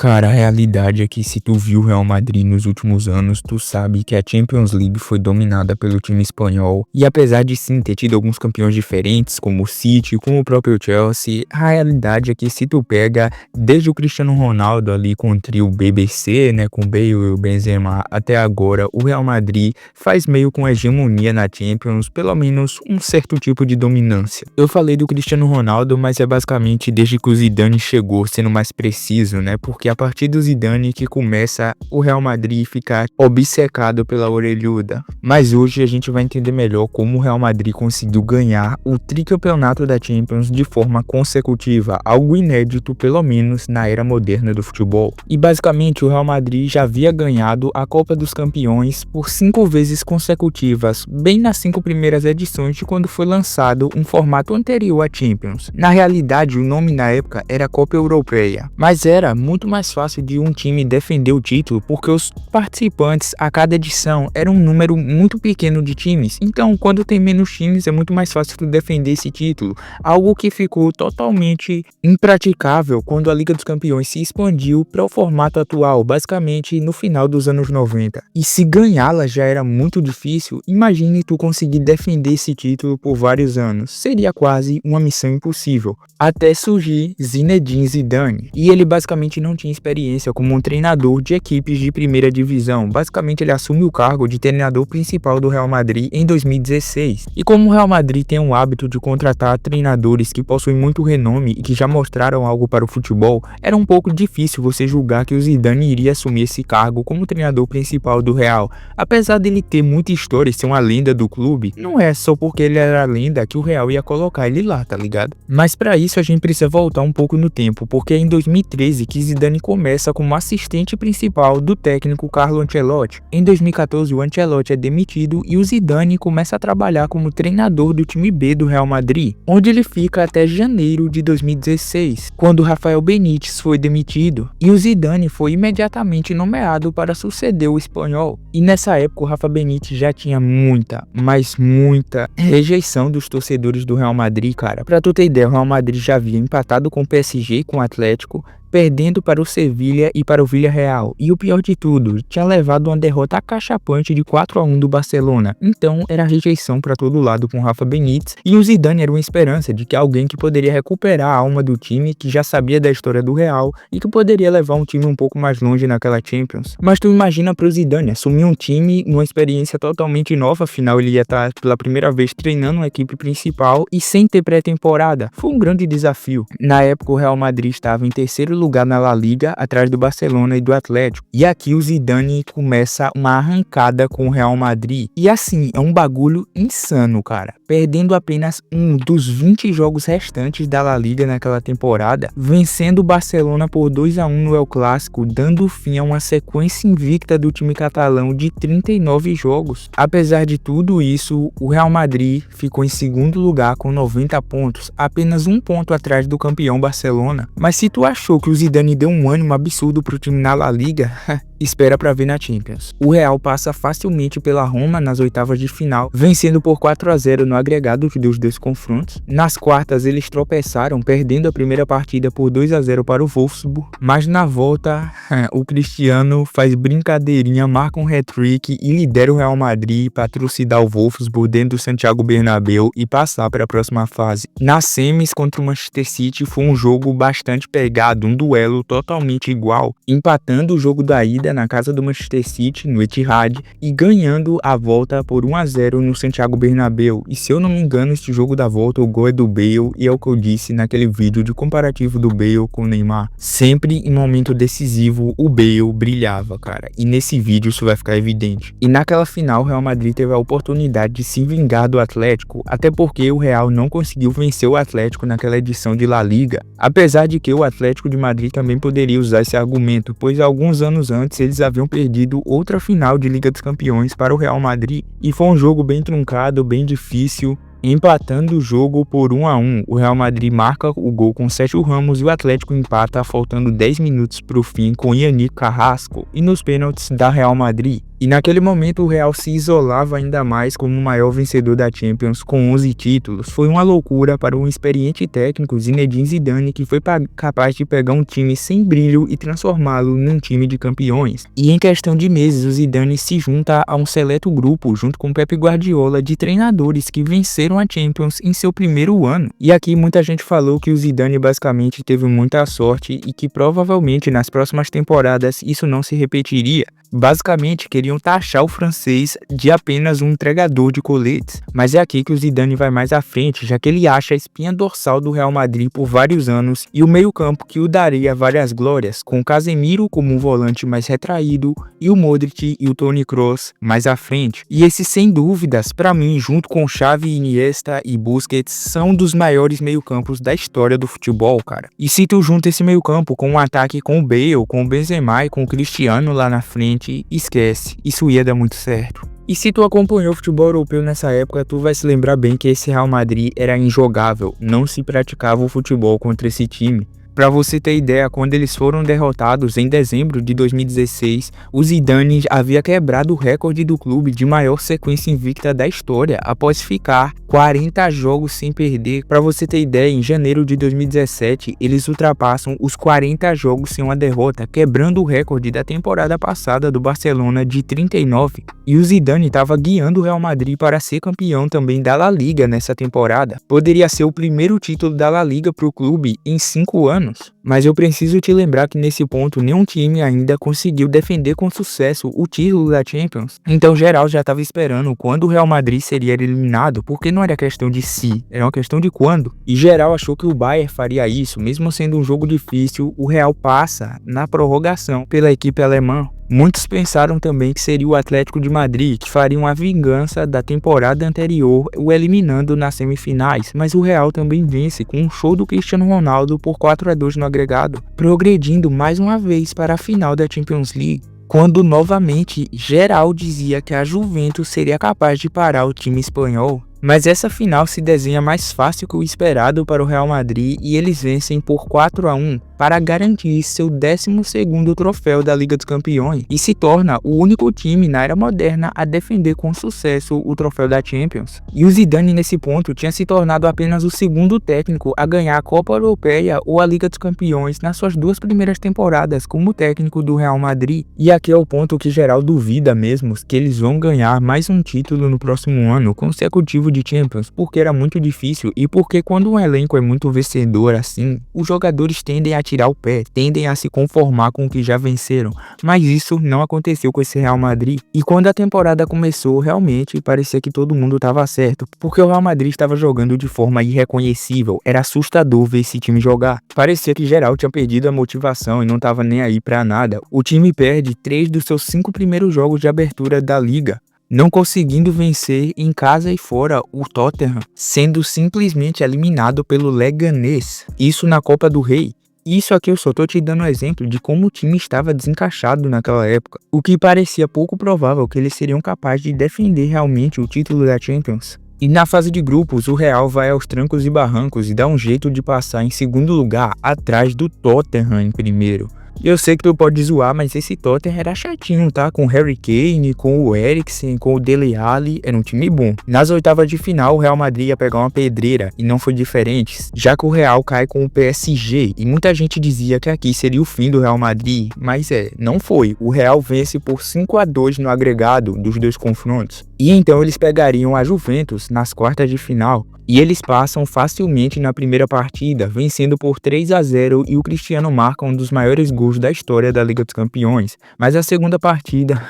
Cara, a realidade é que se tu viu o Real Madrid nos últimos anos, tu sabe que a Champions League foi dominada pelo time espanhol. E apesar de sim ter tido alguns campeões diferentes, como o City, como o próprio Chelsea, a realidade é que se tu pega desde o Cristiano Ronaldo ali com o trio BBC, né, com o Bale e o Benzema, até agora, o Real Madrid faz meio com hegemonia na Champions, pelo menos um certo tipo de dominância. Eu falei do Cristiano Ronaldo, mas é basicamente desde que o Zidane chegou, sendo mais preciso, né, porque a partir do Zidane que começa o Real Madrid ficar obcecado pela orelhuda. Mas hoje a gente vai entender melhor como o Real Madrid conseguiu ganhar o tricampeonato da Champions de forma consecutiva, algo inédito pelo menos na era moderna do futebol. E basicamente o Real Madrid já havia ganhado a Copa dos Campeões por 5 vezes consecutivas, bem nas 5 primeiras edições de quando foi lançado um formato anterior à Champions. Na realidade o nome na época era Copa Europeia, mas era muito mais fácil de um time defender o título porque os participantes a cada edição eram um número muito pequeno de times, então quando tem menos times é muito mais fácil tu defender esse título, algo que ficou totalmente impraticável quando a Liga dos Campeões se expandiu para o formato atual, basicamente no final dos anos 90. E se ganhá-la já era muito difícil, imagine tu conseguir defender esse título por vários anos, seria quase uma missão impossível, até surgir Zinedine Zidane, e ele basicamente não tinha experiência como um treinador de equipes de primeira divisão. Basicamente ele assume o cargo de treinador principal do Real Madrid em 2016. E como o Real Madrid tem o hábito de contratar treinadores que possuem muito renome e que já mostraram algo para o futebol, era um pouco difícil você julgar que o Zidane iria assumir esse cargo como treinador principal do Real. Apesar dele ter muita história e ser uma lenda do clube, não é só porque ele era lenda que o Real ia colocar ele lá, tá ligado? Mas para isso a gente precisa voltar um pouco no tempo, porque é em 2013 que Zidane começa como assistente principal do técnico Carlo Ancelotti. Em 2014 o Ancelotti é demitido e o Zidane começa a trabalhar como treinador do time B do Real Madrid, onde ele fica até janeiro de 2016, quando Rafael Benítez foi demitido e o Zidane foi imediatamente nomeado para suceder o espanhol. E nessa época o Rafa Benítez já tinha muita, mas muita rejeição dos torcedores do Real Madrid, cara. Pra tu ter ideia, o Real Madrid já havia empatado com o PSG e com o Atlético, perdendo para o Sevilla e para o Villarreal, e o pior de tudo, tinha levado uma derrota acachapante de 4-1 do Barcelona, então era rejeição para todo lado com Rafa Benítez, e o Zidane era uma esperança de que alguém que poderia recuperar a alma do time, que já sabia da história do Real, e que poderia levar um time um pouco mais longe naquela Champions. Mas tu imagina pro Zidane assumir um time numa experiência totalmente nova, afinal ele ia estar pela primeira vez treinando uma equipe principal e sem ter pré-temporada, foi um grande desafio. Na época o Real Madrid estava em terceiro lugar na La Liga, atrás do Barcelona e do Atlético. E aqui o Zidane começa uma arrancada com o Real Madrid. E assim, é um bagulho insano, cara. Perdendo apenas um dos 20 jogos restantes da La Liga naquela temporada, vencendo o Barcelona por 2-1 no El Clásico, dando fim a uma sequência invicta do time catalão de 39 jogos. Apesar de tudo isso, o Real Madrid ficou em segundo lugar com 90 pontos, apenas um ponto atrás do campeão Barcelona. Mas se tu achou que o Zidane deu um ânimo absurdo pro time na La Liga, espera pra ver na Champions. O Real passa facilmente pela Roma nas oitavas de final, vencendo por 4-0 no agregado dos dois confrontos. Nas quartas eles tropeçaram, perdendo a primeira partida por 2-0 para o Wolfsburg, mas na volta o Cristiano faz brincadeirinha, marca um hat-trick e lidera o Real Madrid para trucidar o Wolfsburg dentro do Santiago Bernabéu e passar para a próxima fase. Nas semis contra o Manchester City foi um jogo bastante pegado, um duelo totalmente igual, empatando o jogo da ida na casa do Manchester City, no Etihad, e ganhando a volta por 1-0 no Santiago Bernabéu. E se eu não me engano, este jogo da volta, o gol é do Bale, e é o que eu disse naquele vídeo de comparativo do Bale com o Neymar. Sempre em momento decisivo, o Bale brilhava, cara. E nesse vídeo isso vai ficar evidente. E naquela final, o Real Madrid teve a oportunidade de se vingar do Atlético, até porque o Real não conseguiu vencer o Atlético naquela edição de La Liga. Apesar de que o Atlético de Madrid também poderia usar esse argumento, pois alguns anos antes eles haviam perdido outra final de Liga dos Campeões para o Real Madrid, e foi um jogo bem truncado, bem difícil, empatando o jogo por 1-1. O Real Madrid marca o gol com Sérgio Ramos e o Atlético empata faltando 10 minutos para o fim com Yannick Carrasco, e nos pênaltis da Real Madrid. E naquele momento o Real se isolava ainda mais como o maior vencedor da Champions com 11 títulos. Foi uma loucura para um experiente técnico Zinedine Zidane, que foi capaz de pegar um time sem brilho e transformá-lo num time de campeões. E em questão de meses o Zidane se junta a um seleto grupo junto com Pep Guardiola de treinadores que venceram a Champions em seu primeiro ano. E aqui muita gente falou que o Zidane basicamente teve muita sorte e que provavelmente nas próximas temporadas isso não se repetiria. Basicamente queriam taxar o francês de apenas um entregador de coletes, mas é aqui que o Zidane vai mais à frente, já que ele acha a espinha dorsal do Real Madrid por vários anos e o meio-campo que o daria várias glórias, com o Casemiro como um volante mais retraído e o Modric e o Toni Kroos mais à frente. E esse, sem dúvidas, para mim, junto com Xavi, Iniesta e Busquets, são dos maiores meio-campos da história do futebol, cara. E se tu junta esse meio-campo com um ataque com o Bale, com o Benzema e com o Cristiano lá na frente, esquece, isso ia dar muito certo. E se tu acompanhou o futebol europeu nessa época, tu vai se lembrar bem que esse Real Madrid era injogável, não se praticava o futebol contra esse time. Pra você ter ideia, quando eles foram derrotados em dezembro de 2016, o Zidane havia quebrado o recorde do clube de maior sequência invicta da história, após ficar 40 jogos sem perder. Pra você ter ideia, em janeiro de 2017, eles ultrapassam os 40 jogos sem uma derrota, quebrando o recorde da temporada passada do Barcelona de 39. E o Zidane estava guiando o Real Madrid para ser campeão também da La Liga nessa temporada. Poderia ser o primeiro título da La Liga para o clube em 5 anos. Mas eu preciso te lembrar que nesse ponto nenhum time ainda conseguiu defender com sucesso o título da Champions. Então geral já estava esperando quando o Real Madrid seria eliminado, porque não era questão de se, era uma questão de quando. E geral achou que o Bayern faria isso, mesmo sendo um jogo difícil, o Real passa na prorrogação pela equipe alemã. Muitos pensaram também que seria o Atlético de Madrid, que faria uma vingança da temporada anterior, o eliminando nas semifinais, mas o Real também vence com um show do Cristiano Ronaldo por 4-2 no agregado, progredindo mais uma vez para a final da Champions League, quando novamente geral dizia que a Juventus seria capaz de parar o time espanhol. Mas essa final se desenha mais fácil que o esperado para o Real Madrid e eles vencem por 4-1 para garantir seu 12º troféu da Liga dos Campeões e se torna o único time na era moderna a defender com sucesso o troféu da Champions. E o Zidane nesse ponto tinha se tornado apenas o segundo técnico a ganhar a Copa Europeia ou a Liga dos Campeões nas suas 2 primeiras temporadas como técnico do Real Madrid. E aqui é o ponto que geral duvida mesmo que eles vão ganhar mais um título no próximo ano consecutivo de Champions, porque era muito difícil e porque quando um elenco é muito vencedor assim, os jogadores tendem a tirar o pé, tendem a se conformar com o que já venceram, mas isso não aconteceu com esse Real Madrid. E quando a temporada começou, realmente parecia que todo mundo estava certo, porque o Real Madrid estava jogando de forma irreconhecível, era assustador ver esse time jogar. Parecia que geral tinha perdido a motivação e não estava nem aí pra nada. O time perde 3 dos seus 5 primeiros jogos de abertura da liga, não conseguindo vencer em casa e fora o Tottenham, sendo simplesmente eliminado pelo Leganés, isso na Copa do Rei. Isso aqui eu só tô te dando um exemplo de como o time estava desencaixado naquela época, o que parecia pouco provável que eles seriam capazes de defender realmente o título da Champions. E na fase de grupos, o Real vai aos trancos e barrancos e dá um jeito de passar em segundo lugar, atrás do Tottenham em primeiro. Eu sei que tu pode zoar, mas esse Tottenham era chatinho, tá? Com o Harry Kane, com o Eriksen, com o Dele Alli, era um time bom. Nas oitavas de final, o Real Madrid ia pegar uma pedreira, e não foi diferente, já que o Real cai com o PSG, e muita gente dizia que aqui seria o fim do Real Madrid, mas não foi. O Real vence por 5-2 no agregado dos 2 confrontos. E então eles pegariam a Juventus nas quartas de final. E eles passam facilmente na primeira partida, vencendo por 3-0 e o Cristiano marca um dos maiores gols da história da Liga dos Campeões. Mas a segunda partida,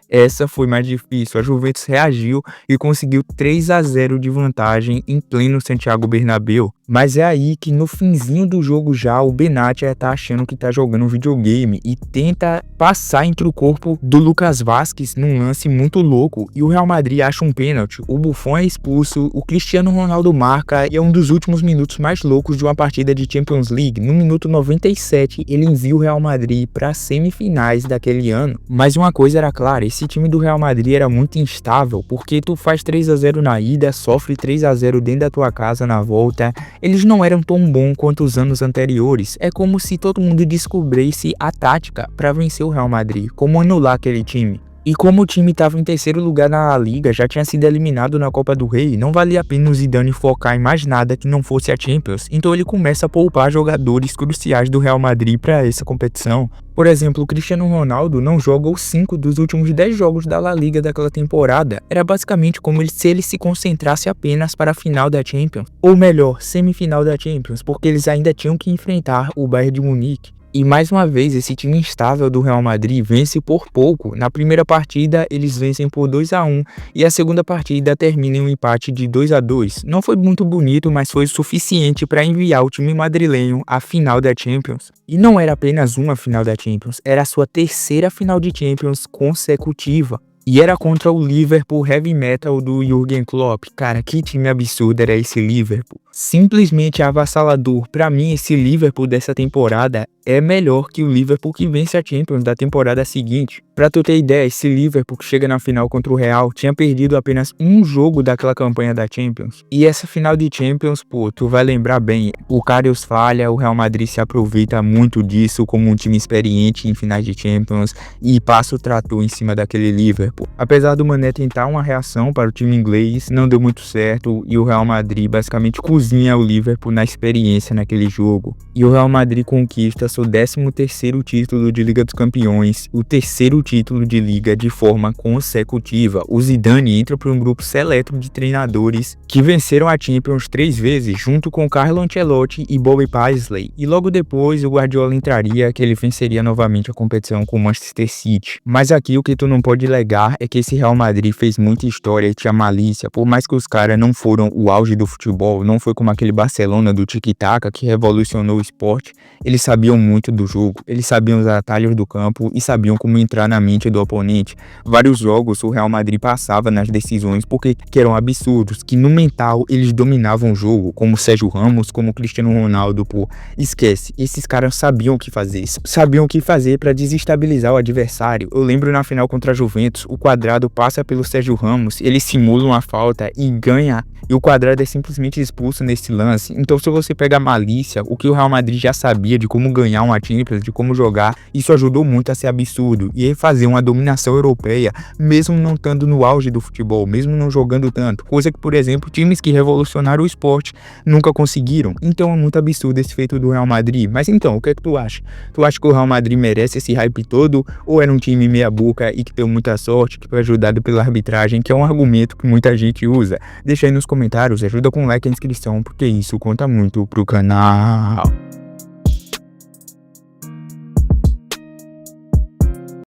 essa foi mais difícil. A Juventus reagiu e conseguiu 3-0 de vantagem em pleno Santiago Bernabéu. Mas é aí que no finzinho do jogo já o Benatia tá achando que tá jogando um videogame e tenta passar entre o corpo do Lucas Vázquez num lance muito louco e o Real Madrid acha um pênalti, o Buffon é expulso, o Cristiano Ronaldo marca e é um dos últimos minutos mais loucos de uma partida de Champions League. No minuto 97 ele envia o Real Madrid para as semifinais daquele ano. Mas uma coisa era clara, esse time do Real Madrid era muito instável, porque tu faz 3-0 na ida, sofre 3-0 dentro da tua casa na volta. Eles não eram tão bons quanto os anos anteriores. É como se todo mundo descobrisse a tática para vencer o Real Madrid, como anular aquele time. E como o time estava em terceiro lugar na La Liga, já tinha sido eliminado na Copa do Rei, não valia a pena o Zidane focar em mais nada que não fosse a Champions, então ele começa a poupar jogadores cruciais do Real Madrid para essa competição. Por exemplo, o Cristiano Ronaldo não joga os 5 dos últimos 10 jogos da La Liga daquela temporada. Era basicamente como se ele se concentrasse apenas para a final da Champions, ou melhor, semifinal da Champions, porque eles ainda tinham que enfrentar o Bayern de Munique. E mais uma vez, esse time instável do Real Madrid vence por pouco. Na primeira partida, eles vencem por 2-1 e a segunda partida termina em um empate de 2-2. Não foi muito bonito, mas foi o suficiente para enviar o time madrilenho à final da Champions. E não era apenas uma final da Champions, era a sua terceira final de Champions consecutiva. E era contra o Liverpool Heavy Metal do Jürgen Klopp. Cara, que time absurdo era esse Liverpool. Simplesmente avassalador. Pra mim, esse Liverpool dessa temporada é melhor que o Liverpool que vence a Champions da temporada seguinte. Pra tu ter ideia, esse Liverpool que chega na final contra o Real tinha perdido apenas um jogo daquela campanha da Champions. E essa final de Champions, pô, tu vai lembrar bem, o Karius falha, o Real Madrid se aproveita muito disso como um time experiente em finais de Champions e passa o trator em cima daquele Liverpool. Apesar do Mané tentar uma reação para o time inglês, não deu muito certo e o Real Madrid basicamente cozinha o Liverpool na experiência naquele jogo. E o Real Madrid conquista seu 13º título de Liga dos Campeões, o terceiro título de Liga de forma consecutiva. O Zidane entra para um grupo seleto de treinadores que venceram a Champions 3 vezes, junto com Carlo Ancelotti e Bobby Paisley. E logo depois o Guardiola entraria, que ele venceria novamente a competição com o Manchester City. Mas aqui o que tu não pode negar é que esse Real Madrid fez muita história e tinha malícia, por mais que os caras não foram o auge do futebol, não foi como aquele Barcelona do tiki-taka que revolucionou o esporte, eles sabiam muito do jogo, eles sabiam os atalhos do campo e sabiam como entrar na mente do oponente. Vários jogos o Real Madrid passava nas decisões porque eram absurdos, que no mental eles dominavam o jogo, como Sérgio Ramos, como Cristiano Ronaldo, pô, esquece, esses caras sabiam o que fazer para desestabilizar o adversário. Eu lembro na final contra a Juventus, o Quadrado passa pelo Sérgio Ramos, ele simula uma falta e ganha, e o Quadrado é simplesmente expulso nesse lance. Então se você pega a malícia, o que o Real Madrid já sabia de como ganhar uma Champions, de como jogar, isso ajudou muito a ser absurdo e fazer uma dominação europeia, mesmo não estando no auge do futebol, mesmo não jogando tanto, coisa que, por exemplo, times que revolucionaram o esporte nunca conseguiram. Então é muito absurdo esse feito do Real Madrid. Mas então, o que é que tu acha? Tu acha que o Real Madrid merece esse hype todo, ou era um time meia boca e que deu muita sorte, que foi ajudado pela arbitragem, que é um argumento que muita gente usa? Deixa aí nos comentários, ajuda com like e inscrição, porque isso conta muito pro canal.